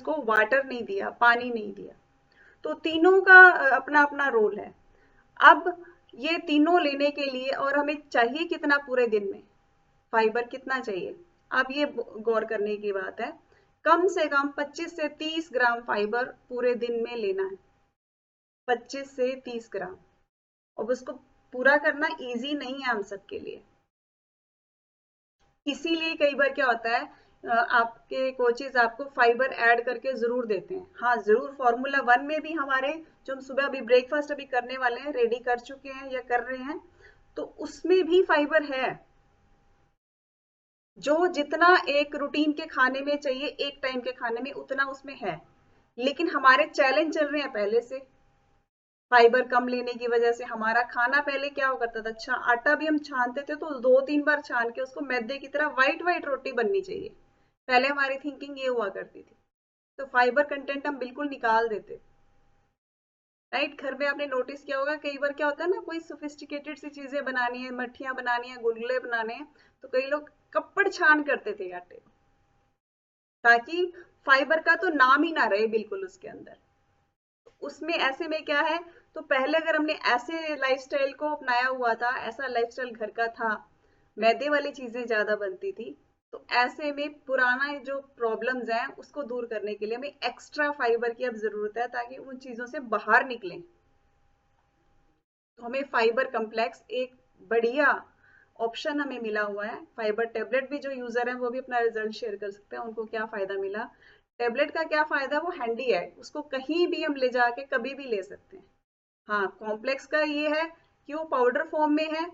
उसको वाटर नहीं दिया, पानी नहीं दिया। तो तीनों का अपना अपना रोल है। अब ये तीनों लेने के लिए और हमें चाहिए कितना पूरे दिन में, फाइबर कितना चाहिए, अब ये गौर करने की बात है। कम से कम 25 से 30 ग्राम फाइबर पूरे दिन में लेना है, 25 से 30 ग्राम। अब उसको पूरा करना इजी नहीं है हम सबके लिए, इसीलिए कई बार क्या होता है, आपके कोचेज आपको फाइबर ऐड करके जरूर देते हैं। हाँ जरूर, फॉर्मूला 1 में भी हमारे, जो हम सुबह अभी ब्रेकफास्ट अभी करने वाले हैं, रेडी कर चुके हैं या कर रहे हैं, तो उसमें भी फाइबर है। जो जितना एक रूटीन के खाने में चाहिए, एक टाइम के खाने में, उतना उसमें है। लेकिन हमारे चैलेंज चल रहे हैं पहले से, फाइबर कम लेने की वजह से। हमारा खाना पहले क्या हो करता था, अच्छा आटा भी हम छानते थे तो 2-3 बार छान के उसको मैदे की तरह व्हाइट व्हाइट रोटी बननी चाहिए, पहले हमारी थिंकिंग ये हुआ करती थी। तो फाइबर कंटेंट हम बिल्कुल निकाल देते। राइट, घर में आपने नोटिस किया होगा कई बार क्या होता है ना, कोई सोफिस्टिकेटेड सी चीजें बनानी है, मठियां बनानी है, गुलगुले बनाने हैं, तो कई लोग कपड़ छान करते थे आटे, ताकि फाइबर का तो नाम ही ना रहे बिल्कुल उसके अंदर। उसमें ऐसे में क्या है, तो पहले अगर हमने ऐसे लाइफस्टाइल को अपनाया हुआ था, ऐसा लाइफस्टाइल घर का था, मैदे वाली चीजें ज्यादा बनती थी, तो ऐसे में पुराना जो प्रॉब्लम्स हैं उसको दूर करने के लिए हमें एक्स्ट्रा फाइबर की अब जरूरत है, ताकि उन चीजों से बाहर निकलें। तो हमें फाइबर कम्प्लेक्स एक बढ़िया ऑप्शन हमें मिला हुआ है। फाइबर टेबलेट भी जो यूजर है वो भी अपना रिजल्ट शेयर कर सकते हैं, उनको क्या फायदा मिला। टेबलेट का क्या फायदा, वो हैंडी है, उसको कहीं भी हम ले जाके कभी भी ले सकते हैं। हाँ, कॉम्प्लेक्स का ये है कि वो पाउडर फॉर्म में है,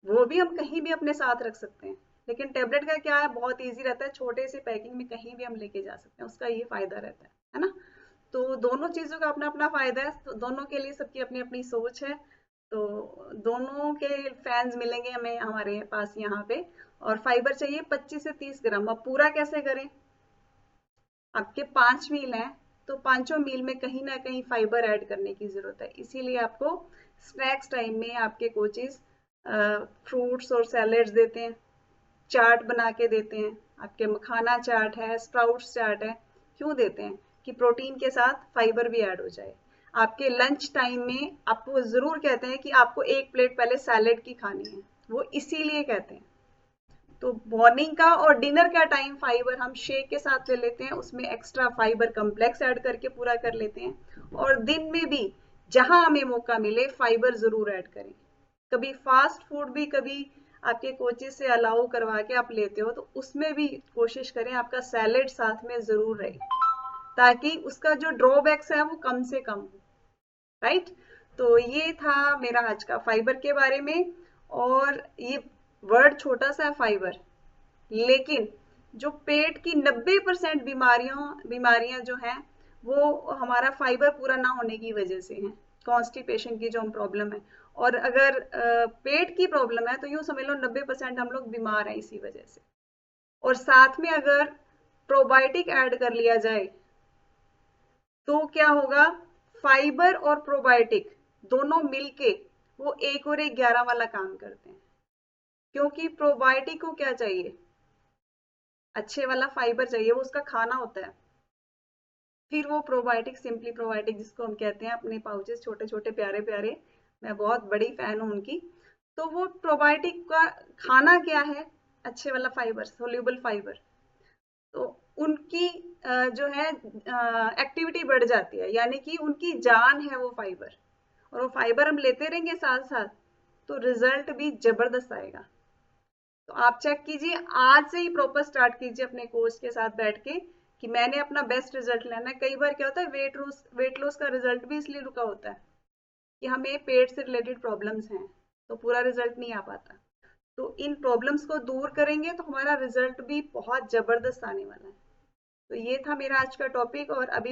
वो भी हम कहीं भी अपने साथ रख सकते हैं। लेकिन टेबलेट का क्या है, बहुत ईजी रहता है, छोटे से पैकिंग में कहीं भी हम लेके जा सकते हैं, उसका ये फायदा रहता है ना। तो दोनों चीजों का अपना अपना फायदा है, तो दोनों के लिए सबकी अपनी अपनी सोच है। तो दोनों के फैंस मिलेंगे हमें हमारे पास यहाँ पे। और फाइबर चाहिए 25 से 30 ग्राम। अब पूरा कैसे करें, आपके 5 मील हैं, तो पांचों मील में कहीं ना कहीं फाइबर ऐड करने की जरूरत है। इसीलिए आपको स्नैक्स टाइम में आपके कोचेस फ्रूट्स और सैलेड्स देते हैं, चाट बना के देते हैं, आपके मखाना चाट है, स्प्राउट्स चाट है। क्यों देते हैं, कि प्रोटीन के साथ फाइबर भी ऐड हो जाए। आपके लंच टाइम में आपको जरूर कहते हैं कि आपको एक प्लेट पहले सैलेड की खानी है, वो इसीलिए कहते हैं। तो मॉर्निंग का और डिनर का टाइम फाइबर हम शेक के साथ ले लेते हैं, उसमें एक्स्ट्रा फाइबर कम्प्लेक्स ऐड करके पूरा कर लेते हैं। और दिन में भी जहां हमें मौका मिले फाइबर जरूर ऐड करें। कभी फास्ट फूड भी कभी आपके कोचेस से अलाउ करवा के आप लेते हो, तो उसमें भी कोशिश करें आपका सैलेड साथ में जरूर रहे, ताकि उसका जो ड्रॉबैक्स है वो कम से कम हो। राइट, तो ये था मेरा आज का फाइबर के बारे में। और ये वर्ड छोटा सा है फाइबर, लेकिन जो पेट की 90% बीमारियां जो हैं, वो हमारा फाइबर पूरा ना होने की वजह से हैं। कॉन्स्टिपेशन की जो हम प्रॉब्लम है, और अगर पेट की प्रॉब्लम है, तो यूं समझ लो 90% हम लोग बीमार हैं इसी वजह से। और साथ में अगर प्रोबायोटिक ऐड कर लिया जाए, तो क्या होगा, फाइबर और प्रोबायोटिक दोनों मिलके वो 1 और 1 11 वाला काम करते हैं। क्योंकि प्रोबायोटिक को क्या चाहिए, अच्छे वाला फाइबर चाहिए, वो उसका खाना होता है। फिर वो प्रोबायोटिक, सिंपली प्रोबायोटिक जिसको हम कहते हैं, अपने पाउचेस छोटे छोटे प्यारे प्यारे, मैं बहुत बड़ी फैन हूँ उनकी। तो वो प्रोबायोटिक का खाना क्या है, अच्छे वाला फाइबर, सोल्यूबल फाइबर। तो उनकी जो है एक्टिविटी बढ़ जाती है, यानी कि उनकी जान है वो फाइबर। और वो फाइबर हम लेते रहेंगे साथ साथ, तो रिजल्ट भी जबरदस्त आएगा। तो आप चेक कीजिए, आज से ही प्रॉपर स्टार्ट कीजिए अपने कोच के साथ बैठ के, कि मैंने अपना बेस्ट रिजल्ट लेना है। कई बार क्या होता है, वेट लॉस का रिजल्ट भी इसलिए रुका होता है कि हमें पेट से रिलेटेड प्रॉब्लम्स हैं, तो पूरा रिजल्ट नहीं आ पाता। तो इन प्रॉब्लम्स को दूर करेंगे तो हमारा रिजल्ट भी बहुत जबरदस्त आने वाला है। तो ये था मेरा आज का टॉपिक। और अभी